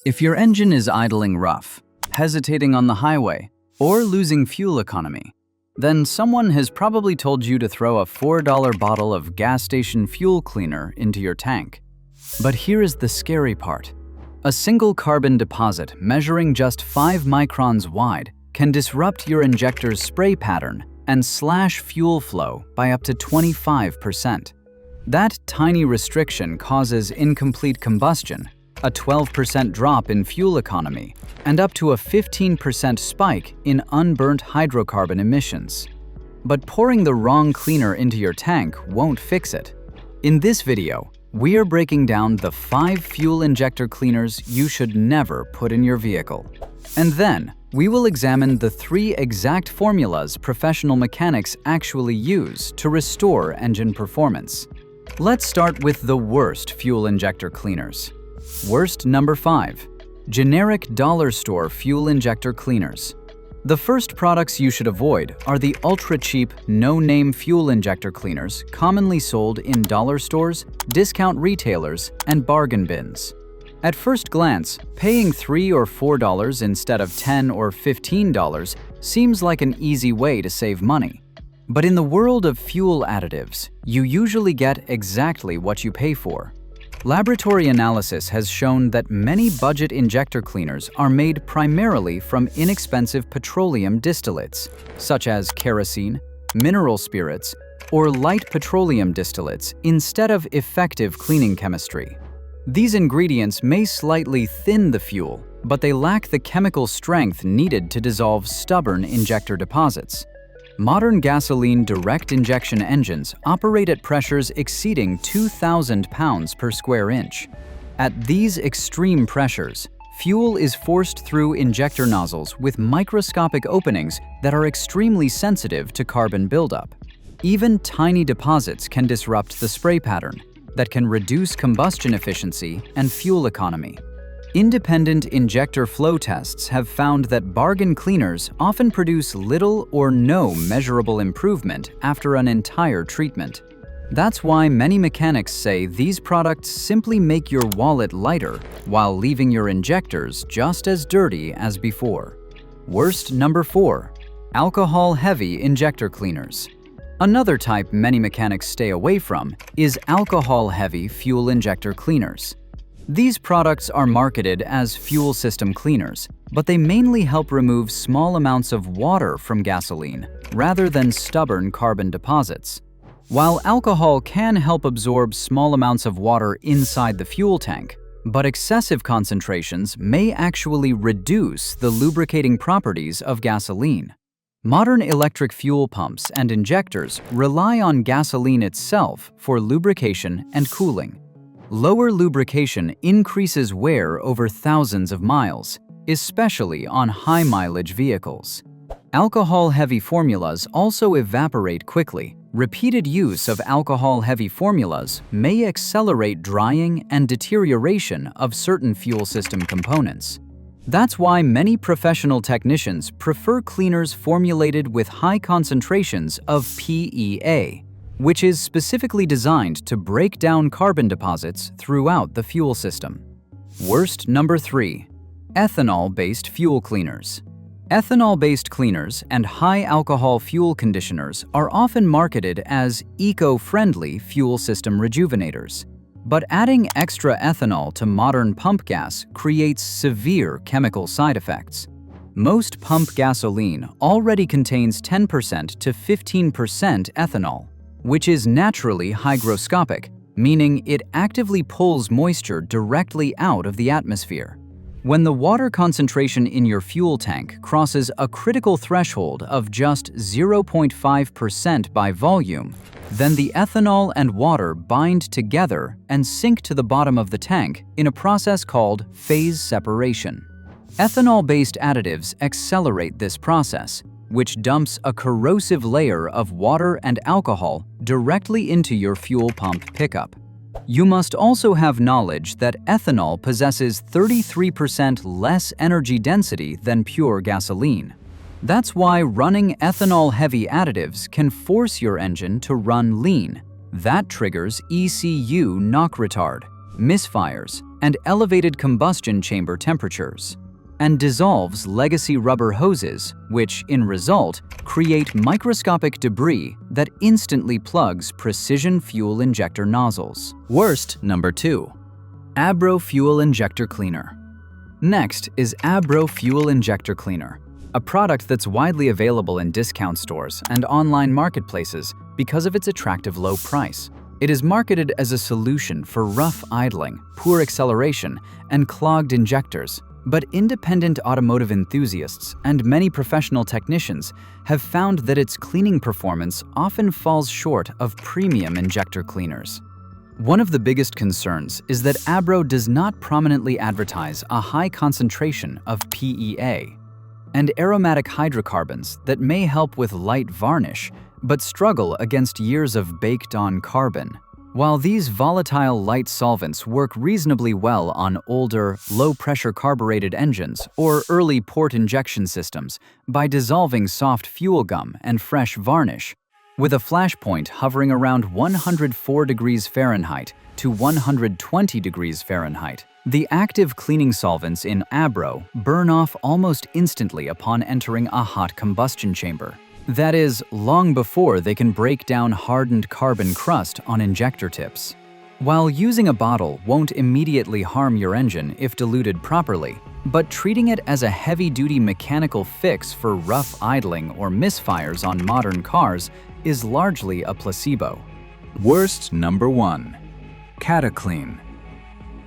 If your engine is idling rough, hesitating on the highway, or losing fuel economy, then someone has probably told you to throw a $4 bottle of gas station fuel cleaner into your tank. But here is the scary part. A single carbon deposit measuring just 5 microns wide can disrupt your injector's spray pattern and slash fuel flow by up to 25%. That tiny restriction causes incomplete combustion, a 12% drop in fuel economy, and up to a 15% spike in unburnt hydrocarbon emissions. But pouring the wrong cleaner into your tank won't fix it. In this video, we are breaking down the 5 fuel injector cleaners you should never put in your vehicle. And then, we will examine the 3 exact formulas professional mechanics actually use to restore engine performance. Let's start with the worst fuel injector cleaners. Worst number 5. Generic dollar store fuel injector cleaners. The first products you should avoid are the ultra-cheap, no-name fuel injector cleaners commonly sold in dollar stores, discount retailers, and bargain bins. At first glance, paying $3 or $4 instead of $10 or $15 seems like an easy way to save money. But in the world of fuel additives, you usually get exactly what you pay for. Laboratory analysis has shown that many budget injector cleaners are made primarily from inexpensive petroleum distillates, such as kerosene, mineral spirits, or light petroleum distillates instead of effective cleaning chemistry. These ingredients may slightly thin the fuel, but they lack the chemical strength needed to dissolve stubborn injector deposits. Modern gasoline direct injection engines operate at pressures exceeding 2,000 pounds per square inch. At these extreme pressures, fuel is forced through injector nozzles with microscopic openings that are extremely sensitive to carbon buildup. Even tiny deposits can disrupt the spray pattern that can reduce combustion efficiency and fuel economy. Independent injector flow tests have found that bargain cleaners often produce little or no measurable improvement after an entire treatment. That's why many mechanics say these products simply make your wallet lighter while leaving your injectors just as dirty as before. Worst number 4. Alcohol-heavy injector cleaners. Another type many mechanics stay away from is alcohol-heavy fuel injector cleaners. These products are marketed as fuel system cleaners, but they mainly help remove small amounts of water from gasoline rather than stubborn carbon deposits. While alcohol can help absorb small amounts of water inside the fuel tank, but excessive concentrations may actually reduce the lubricating properties of gasoline. Modern electric fuel pumps and injectors rely on gasoline itself for lubrication and cooling. Lower lubrication increases wear over thousands of miles, especially on high-mileage vehicles. Alcohol-heavy formulas also evaporate quickly. Repeated use of alcohol-heavy formulas may accelerate drying and deterioration of certain fuel system components. That's why many professional technicians prefer cleaners formulated with high concentrations of PEA, which is specifically designed to break down carbon deposits throughout the fuel system. Worst number 3. Ethanol-based fuel cleaners. Ethanol-based cleaners and high-alcohol fuel conditioners are often marketed as eco-friendly fuel system rejuvenators. But adding extra ethanol to modern pump gas creates severe chemical side effects. Most pump gasoline already contains 10% to 15% ethanol, which is naturally hygroscopic, meaning it actively pulls moisture directly out of the atmosphere. When the water concentration in your fuel tank crosses a critical threshold of just 0.5% by volume, then the ethanol and water bind together and sink to the bottom of the tank in a process called phase separation. Ethanol-based additives accelerate this process, which dumps a corrosive layer of water and alcohol directly into your fuel pump pickup. You must also have knowledge that ethanol possesses 33% less energy density than pure gasoline. That's why running ethanol-heavy additives can force your engine to run lean. That triggers ECU knock retard, misfires, and elevated combustion chamber temperatures, and dissolves legacy rubber hoses, which, in result, create microscopic debris that instantly plugs precision fuel injector nozzles. Worst number 2. Abro Fuel Injector Cleaner. Next is Abro Fuel Injector Cleaner, a product that's widely available in discount stores and online marketplaces because of its attractive low price. It is marketed as a solution for rough idling, poor acceleration, and clogged injectors, but independent automotive enthusiasts and many professional technicians have found that its cleaning performance often falls short of premium injector cleaners. One of the biggest concerns is that Abro does not prominently advertise a high concentration of PEA and aromatic hydrocarbons that may help with light varnish but struggle against years of baked-on carbon. While these volatile light solvents work reasonably well on older, low-pressure carbureted engines or early port injection systems by dissolving soft fuel gum and fresh varnish, with a flash point hovering around 104 degrees Fahrenheit to 120 degrees Fahrenheit. The active cleaning solvents in Abro burn off almost instantly upon entering a hot combustion chamber. That is, long before they can break down hardened carbon crust on injector tips. While using a bottle won't immediately harm your engine if diluted properly, but treating it as a heavy-duty mechanical fix for rough idling or misfires on modern cars is largely a placebo. Worst number 1. Cataclean.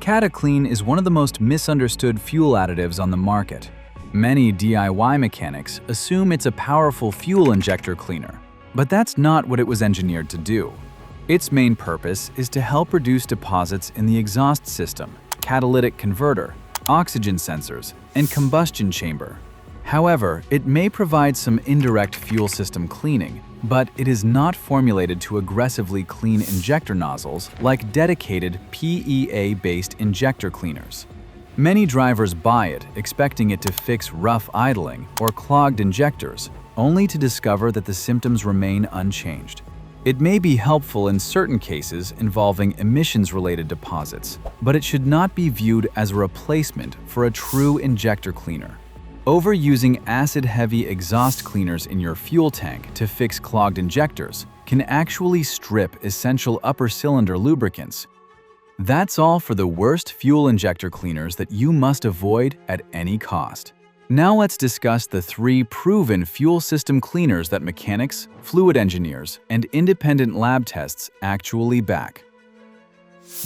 Cataclean is one of the most misunderstood fuel additives on the market. Many DIY mechanics assume it's a powerful fuel injector cleaner, but that's not what it was engineered to do. Its main purpose is to help reduce deposits in the exhaust system, catalytic converter, oxygen sensors, and combustion chamber. However, it may provide some indirect fuel system cleaning, but it is not formulated to aggressively clean injector nozzles like dedicated PEA-based injector cleaners. Many drivers buy it expecting it to fix rough idling or clogged injectors, only to discover that the symptoms remain unchanged. It may be helpful in certain cases involving emissions-related deposits, but it should not be viewed as a replacement for a true injector cleaner. Overusing acid-heavy exhaust cleaners in your fuel tank to fix clogged injectors can actually strip essential upper cylinder lubricants. That's all for the worst fuel injector cleaners that you must avoid at any cost. Now let's discuss the 3 proven fuel system cleaners that mechanics, fluid engineers, and independent lab tests actually back.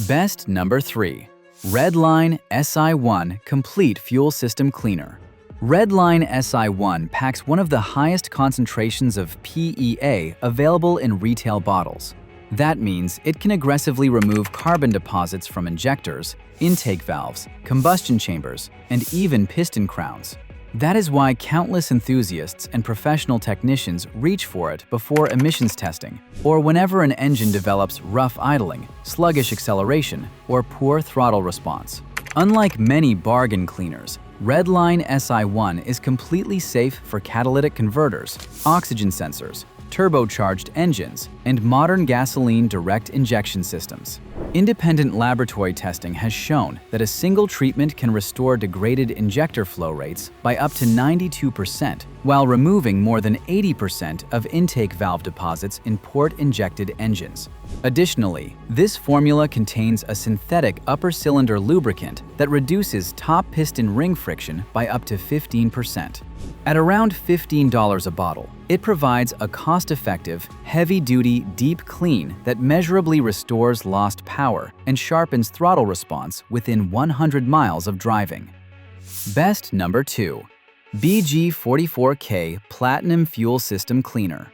Best number 3. Redline SI1 Complete Fuel System Cleaner. Redline SI1 packs one of the highest concentrations of PEA available in retail bottles. That means it can aggressively remove carbon deposits from injectors, intake valves, combustion chambers, and even piston crowns. That is why countless enthusiasts and professional technicians reach for it before emissions testing, or whenever an engine develops rough idling, sluggish acceleration, or poor throttle response. Unlike many bargain cleaners, Redline SI1 is completely safe for catalytic converters, oxygen sensors, turbocharged engines, and modern gasoline direct injection systems. Independent laboratory testing has shown that a single treatment can restore degraded injector flow rates by up to 92%, while removing more than 80% of intake valve deposits in port-injected engines. Additionally, this formula contains a synthetic upper cylinder lubricant that reduces top piston ring friction by up to 15%. At around $15 a bottle, it provides a cost-effective, heavy-duty deep clean that measurably restores lost power and sharpens throttle response within 100 miles of driving. Best number 2. BG44K Platinum Fuel System Cleaner.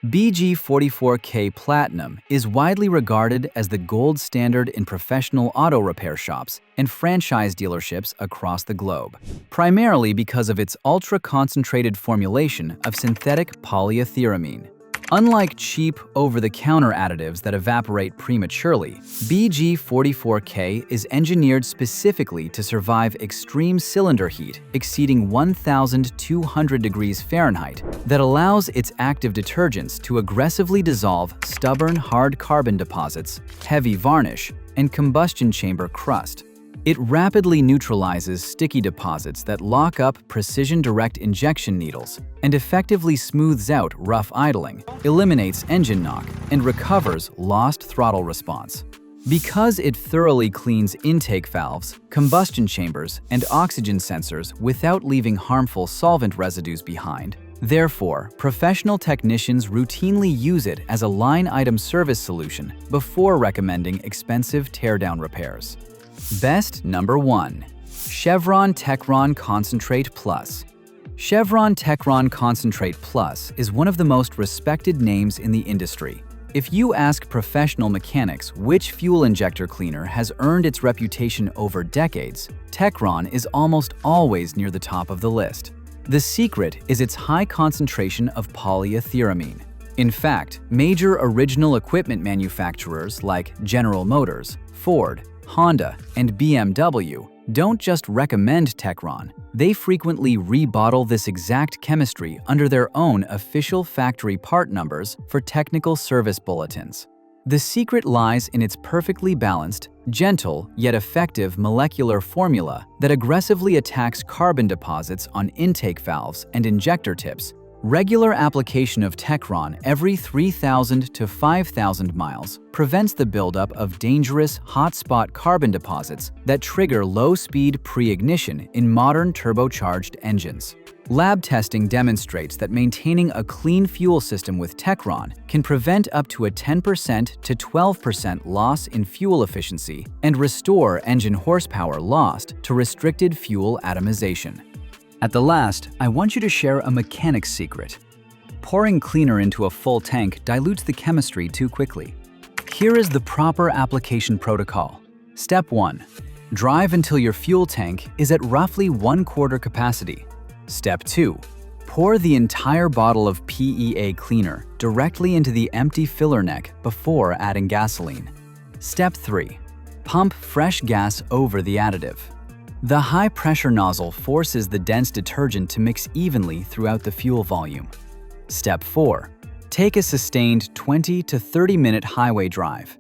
BG44K Platinum is widely regarded as the gold standard in professional auto repair shops and franchise dealerships across the globe, primarily because of its ultra-concentrated formulation of synthetic polyethyramine. Unlike cheap, over-the-counter additives that evaporate prematurely, BG44K is engineered specifically to survive extreme cylinder heat exceeding 1,200 degrees Fahrenheit that allows its active detergents to aggressively dissolve stubborn hard carbon deposits, heavy varnish, and combustion chamber crust. It rapidly neutralizes sticky deposits that lock up precision direct injection needles and effectively smooths out rough idling, eliminates engine knock, and recovers lost throttle response. Because it thoroughly cleans intake valves, combustion chambers, and oxygen sensors without leaving harmful solvent residues behind, therefore, professional technicians routinely use it as a line-item service solution before recommending expensive teardown repairs. Best number 1. Chevron Techron Concentrate Plus. Chevron Techron Concentrate Plus is one of the most respected names in the industry. If you ask professional mechanics which fuel injector cleaner has earned its reputation over decades, Techron is almost always near the top of the list. The secret is its high concentration of polyethyramine. In fact, major original equipment manufacturers like General Motors, Ford, Honda, and BMW don't just recommend Techron, they frequently rebottle this exact chemistry under their own official factory part numbers for technical service bulletins. The secret lies in its perfectly balanced, gentle, yet effective molecular formula that aggressively attacks carbon deposits on intake valves and injector tips. Regular application of Techron every 3,000 to 5,000 miles prevents the buildup of dangerous hotspot carbon deposits that trigger low-speed pre-ignition in modern turbocharged engines. Lab testing demonstrates that maintaining a clean fuel system with Techron can prevent up to a 10% to 12% loss in fuel efficiency and restore engine horsepower lost to restricted fuel atomization. At the last, I want you to share a mechanic's secret. Pouring cleaner into a full tank dilutes the chemistry too quickly. Here is the proper application protocol. Step 1. Drive until your fuel tank is at roughly 1/4 capacity. Step 2. Pour the entire bottle of PEA cleaner directly into the empty filler neck before adding gasoline. Step 3. Pump fresh gas over the additive. The high-pressure nozzle forces the dense detergent to mix evenly throughout the fuel volume. Step 4. Take a sustained 20 to 30-minute highway drive.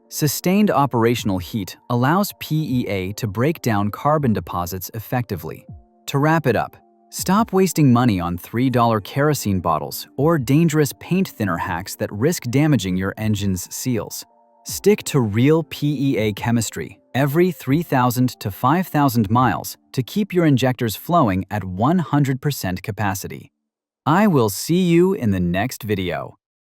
Sustained operational heat allows PEA to break down carbon deposits effectively. To wrap it up, stop wasting money on $3 kerosene bottles or dangerous paint thinner hacks that risk damaging your engine's seals. Stick to real PEA chemistry every 3,000 to 5,000 miles to keep your injectors flowing at 100% capacity. I will see you in the next video.